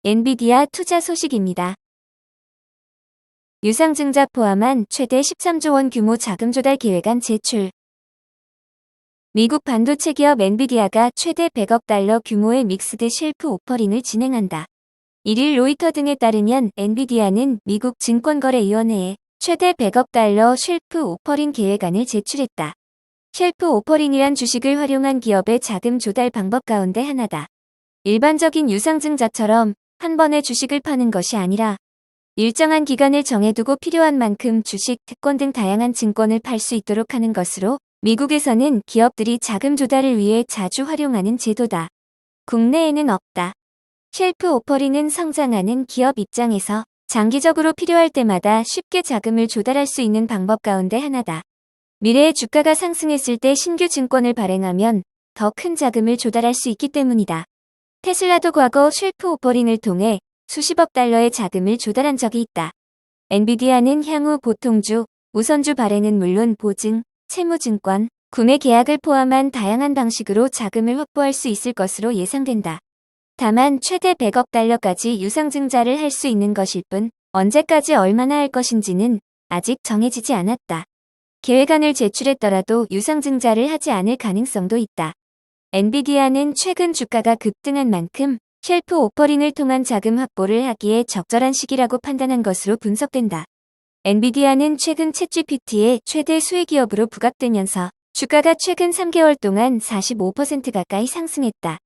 엔비디아 투자 소식입니다. 유상증자 포함한 최대 13조 원 규모 자금 조달 계획안 제출. 미국 반도체 기업 엔비디아가 최대 100억 달러 규모의 믹스드 쉘프 오퍼링을 진행한다. 1일 로이터 등에 따르면 엔비디아는 미국 증권거래위원회에 최대 100억 달러 쉘프 오퍼링 계획안을 제출했다. 쉘프 오퍼링이란 주식을 활용한 기업의 자금 조달 방법 가운데 하나다. 일반적인 유상증자처럼 한 번에 주식을 파는 것이 아니라 일정한 기간을 정해두고 필요한 만큼 주식, 특권 등 다양한 증권을 팔 수 있도록 하는 것으로 미국에서는 기업들이 자금 조달을 위해 자주 활용하는 제도다. 국내에는 없다. 쉘프 오퍼링은 성장하는 기업 입장에서 장기적으로 필요할 때마다 쉽게 자금을 조달할 수 있는 방법 가운데 하나다. 미래의 주가가 상승했을 때 신규 증권을 발행하면 더 큰 자금을 조달할 수 있기 때문이다. 테슬라도 과거 쉘프 오퍼링을 통해 수십억 달러의 자금을 조달한 적이 있다. 엔비디아는 향후 보통주, 우선주 발행은 물론 보증, 채무증권, 구매 계약을 포함한 다양한 방식으로 자금을 확보할 수 있을 것으로 예상된다. 다만 최대 100억 달러까지 유상증자를 할 수 있는 것일 뿐 언제까지 얼마나 할 것인지는 아직 정해지지 않았다. 계획안을 제출했더라도 유상증자를 하지 않을 가능성도 있다. 엔비디아는 최근 주가가 급등한 만큼 쉘프 오퍼링을 통한 자금 확보를 하기에 적절한 시기라고 판단한 것으로 분석된다. 엔비디아는 최근 챗GPT의 최대 수혜기업으로 부각되면서 주가가 최근 3개월 동안 45% 가까이 상승했다.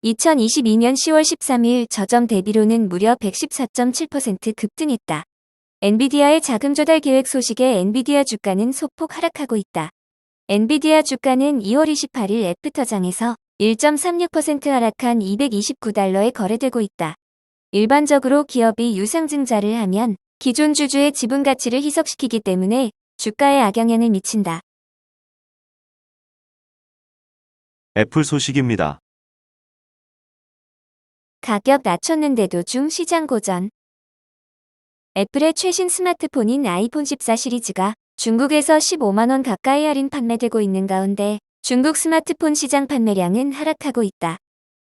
2022년 10월 13일 저점 대비로는 무려 114.7% 급등했다. 엔비디아의 자금 조달 계획 소식에 엔비디아 주가는 소폭 하락하고 있다. 엔비디아 주가는 2월 28일 애프터장에서 1.36% 하락한 229달러에 거래되고 있다. 일반적으로 기업이 유상증자를 하면 기존 주주의 지분 가치를 희석시키기 때문에 주가에 악영향을 미친다. 애플 소식입니다. 가격 낮췄는데도 중 시장 고전. 애플의 최신 스마트폰인 아이폰 14 시리즈가 중국에서 15만원 가까이 할인 판매되고 있는 가운데 중국 스마트폰 시장 판매량은 하락하고 있다.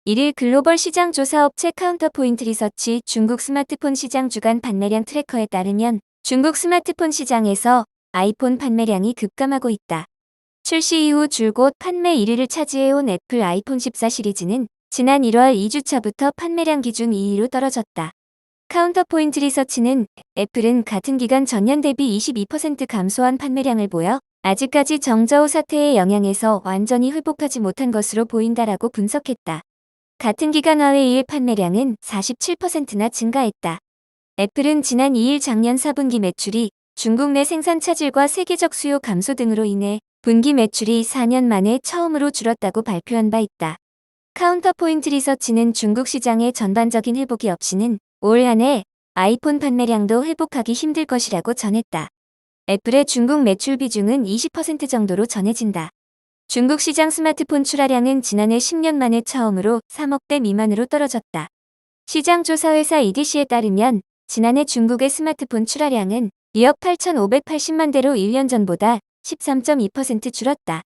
1일 글로벌 시장 조사업체 카운터포인트 리서치 중국 스마트폰 시장 주간 판매량 트래커에 따르면 중국 스마트폰 시장에서 아이폰 판매량이 급감하고 있다. 출시 이후 줄곧 판매 1위를 차지해온 애플 아이폰 14 시리즈는 지난 1월 2주차부터 판매량 기준 2위로 떨어졌다. 카운터포인트 리서치는 애플은 같은 기간 전년 대비 22% 감소한 판매량을 보여 아직까지 정저우 사태의 영향에서 완전히 회복하지 못한 것으로 보인다라고 분석했다. 같은 기간 화웨이의 판매량은 47%나 증가했다. 애플은 지난 2일 작년 4분기 매출이 중국 내 생산 차질과 세계적 수요 감소 등으로 인해 분기 매출이 4년 만에 처음으로 줄었다고 발표한 바 있다. 카운터포인트 리서치는 중국 시장의 전반적인 회복이 없이는 올 한 해 아이폰 판매량도 회복하기 힘들 것이라고 전했다. 애플의 중국 매출 비중은 20% 정도로 전해진다. 중국 시장 스마트폰 출하량은 지난해 10년 만에 처음으로 3억대 미만으로 떨어졌다. 시장 조사회사 EDC에 따르면 지난해 중국의 스마트폰 출하량은 2억 8,580만 대로 1년 전보다 13.2% 줄었다.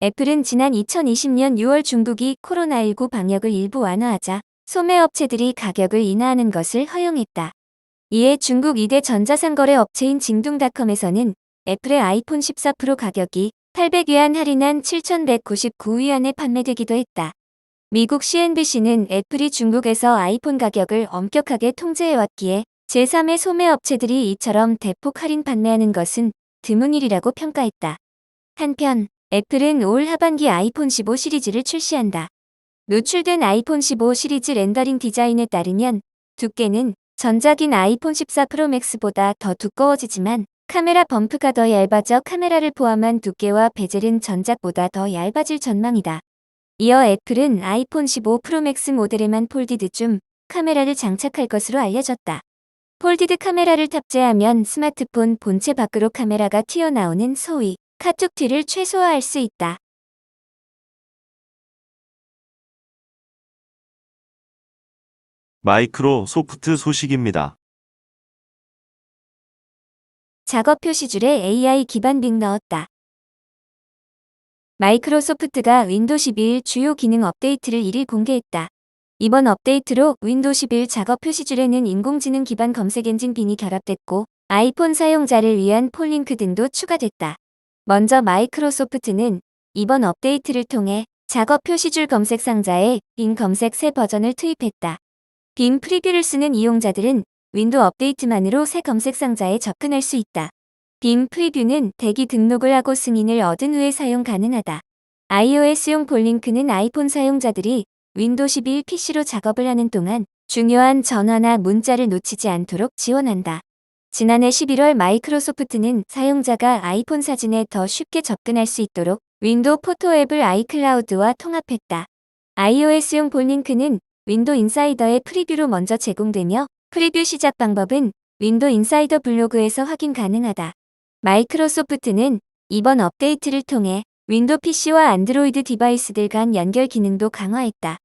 애플은 지난 2020년 6월 중국이 코로나19 방역을 일부 완화하자 소매업체들이 가격을 인하하는 것을 허용했다. 이에 중국 2대 전자상거래 업체인 징둥닷컴에서는 애플의 아이폰 14 프로 가격이 800위안 할인한 7,199위안에 판매되기도 했다. 미국 CNBC는 애플이 중국에서 아이폰 가격을 엄격하게 통제해왔기에 제3의 소매업체들이 이처럼 대폭 할인 판매하는 것은 드문 일이라고 평가했다. 한편 애플은 올 하반기 아이폰 15 시리즈를 출시한다. 노출된 아이폰 15 시리즈 렌더링 디자인에 따르면 두께는 전작인 아이폰 14 프로 맥스보다 더 두꺼워지지만 카메라 범프가 더 얇아져 카메라를 포함한 두께와 베젤은 전작보다 더 얇아질 전망이다. 이어 애플은 아이폰 15 프로 맥스 모델에만 폴디드 줌 카메라를 장착할 것으로 알려졌다. 폴디드 카메라를 탑재하면 스마트폰 본체 밖으로 카메라가 튀어나오는 소위 카툭튀를 최소화할 수 있다. 마이크로소프트 소식입니다. 작업 표시줄에 AI 기반 빅 넣었다. 마이크로소프트가 윈도우 11 주요 기능 업데이트를 1일 공개했다. 이번 업데이트로 윈도우 11 작업 표시줄에는 인공지능 기반 검색 엔진 빈이 결합됐고 아이폰 사용자를 위한 폴링크 등도 추가됐다. 먼저 마이크로소프트는 이번 업데이트를 통해 작업 표시줄 검색 상자에 빈 검색 새 버전을 투입했다. 빈 프리뷰를 쓰는 이용자들은 윈도우 업데이트만으로 새 검색 상자에 접근할 수 있다. 빈 프리뷰는 대기 등록을 하고 승인을 얻은 후에 사용 가능하다. iOS용 폴링크는 아이폰 사용자들이 윈도우 11 PC로 작업을 하는 동안 중요한 전화나 문자를 놓치지 않도록 지원한다. 지난해 11월 마이크로소프트는 사용자가 아이폰 사진에 더 쉽게 접근할 수 있도록 윈도우 포토 앱을 아이클라우드와 통합했다. iOS용 폴링크는 윈도우 인사이더의 프리뷰로 먼저 제공되며 프리뷰 시작 방법은 윈도우 인사이더 블로그에서 확인 가능하다. 마이크로소프트는 이번 업데이트를 통해 윈도우 PC와 안드로이드 디바이스들 간 연결 기능도 강화했다.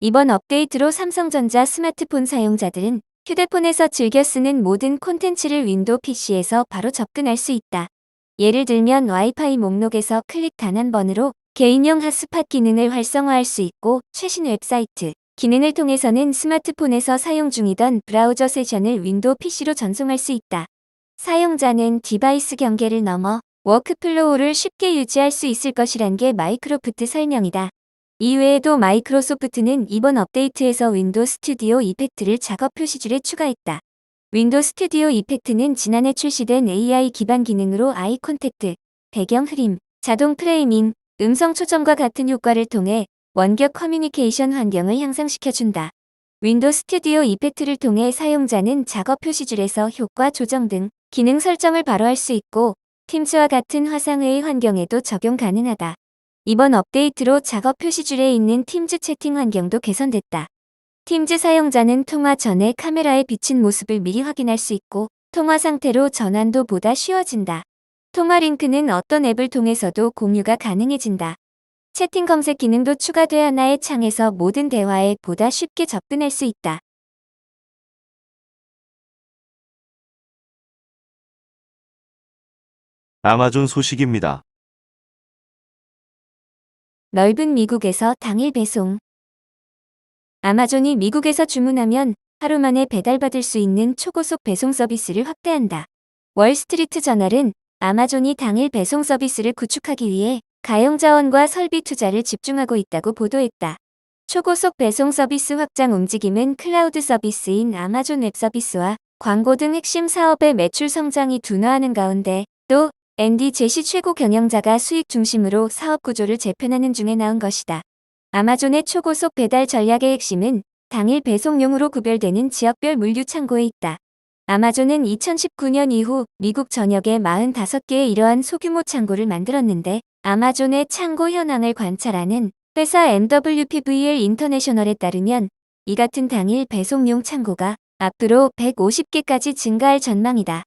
이번 업데이트로 삼성전자 스마트폰 사용자들은 휴대폰에서 즐겨 쓰는 모든 콘텐츠를 윈도우 PC에서 바로 접근할 수 있다. 예를 들면 와이파이 목록에서 클릭 단 한 번으로 개인용 핫스팟 기능을 활성화할 수 있고 최신 웹사이트 기능을 통해서는 스마트폰에서 사용 중이던 브라우저 세션을 윈도우 PC로 전송할 수 있다. 사용자는 디바이스 경계를 넘어 워크플로우를 쉽게 유지할 수 있을 것이란 게 마이크로소프트 설명이다. 이외에도 마이크로소프트는 이번 업데이트에서 윈도우 스튜디오 이펙트를 작업 표시줄에 추가했다. 윈도우 스튜디오 이펙트는 지난해 출시된 AI 기반 기능으로 아이 콘택트, 배경 흐림, 자동 프레이밍, 음성 초점과 같은 효과를 통해 원격 커뮤니케이션 환경을 향상시켜준다. 윈도우 스튜디오 이펙트를 통해 사용자는 작업 표시줄에서 효과 조정 등 기능 설정을 바로 할 수 있고 팀즈와 같은 화상회의 환경에도 적용 가능하다. 이번 업데이트로 작업 표시줄에 있는 팀즈 채팅 환경도 개선됐다. 팀즈 사용자는 통화 전에 카메라에 비친 모습을 미리 확인할 수 있고 통화 상태로 전환도 보다 쉬워진다. 통화 링크는 어떤 앱을 통해서도 공유가 가능해진다. 채팅 검색 기능도 추가돼 하나의 창에서 모든 대화에 보다 쉽게 접근할 수 있다. 아마존 소식입니다. 넓은 미국에서 당일 배송. 아마존이 미국에서 주문하면 하루 만에 배달받을 수 있는 초고속 배송 서비스를 확대한다. 월스트리트 저널은 아마존이 당일 배송 서비스를 구축하기 위해 가용자원과 설비 투자를 집중하고 있다고 보도했다. 초고속 배송 서비스 확장 움직임은 클라우드 서비스인 아마존 웹 서비스와 광고 등 핵심 사업의 매출 성장이 둔화하는 가운데 또 앤디 제시 최고 경영자가 수익 중심으로 사업 구조를 재편하는 중에 나온 것이다. 아마존의 초고속 배달 전략의 핵심은 당일 배송용으로 구별되는 지역별 물류 창고에 있다. 아마존은 2019년 이후 미국 전역에 45개의 이러한 소규모 창고를 만들었는데 아마존의 창고 현황을 관찰하는 회사 MWPVL 인터내셔널에 따르면 이 같은 당일 배송용 창고가 앞으로 150개까지 증가할 전망이다.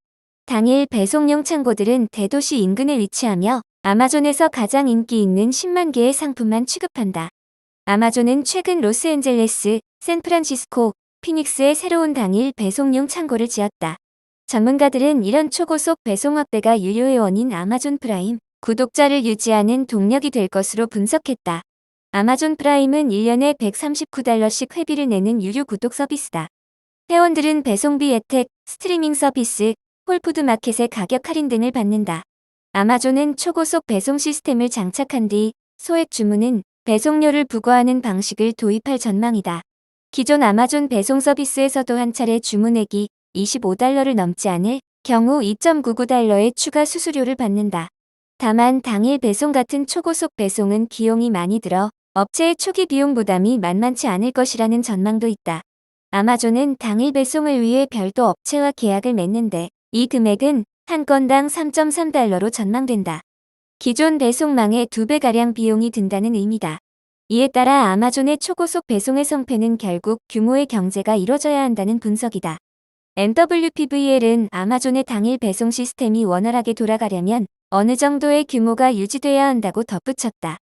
당일 배송용 창고들은 대도시 인근에 위치하며 아마존에서 가장 인기 있는 10만 개의 상품만 취급한다. 아마존은 최근 로스앤젤레스, 샌프란시스코, 피닉스에 새로운 당일 배송용 창고를 지었다. 전문가들은 이런 초고속 배송 확대가 유료의 원인 아마존 프라임 구독자를 유지하는 동력이 될 것으로 분석했다. 아마존 프라임은 1년에 $139씩 회비를 내는 유료 구독 서비스다. 회원들은 배송비 혜택, 스트리밍 서비스, 홀푸드 마켓의 가격 할인 등을 받는다. 아마존은 초고속 배송 시스템을 장착한 뒤 소액 주문은 배송료를 부과하는 방식을 도입할 전망이다. 기존 아마존 배송 서비스에서도 한 차례 주문액이 $25를 넘지 않을 경우 $2.99의 추가 수수료를 받는다. 다만 당일 배송 같은 초고속 배송은 비용이 많이 들어 업체의 초기 비용 부담이 만만치 않을 것이라는 전망도 있다. 아마존은 당일 배송을 위해 별도 업체와 계약을 맺는데 이 금액은 한 건당 $3.3로 전망된다. 기존 배송망의 2배가량 비용이 든다는 의미다. 이에 따라 아마존의 초고속 배송의 성패는 결국 규모의 경제가 이뤄져야 한다는 분석이다. MWPVL은 아마존의 당일 배송 시스템이 원활하게 돌아가려면 어느 정도의 규모가 유지돼야 한다고 덧붙였다.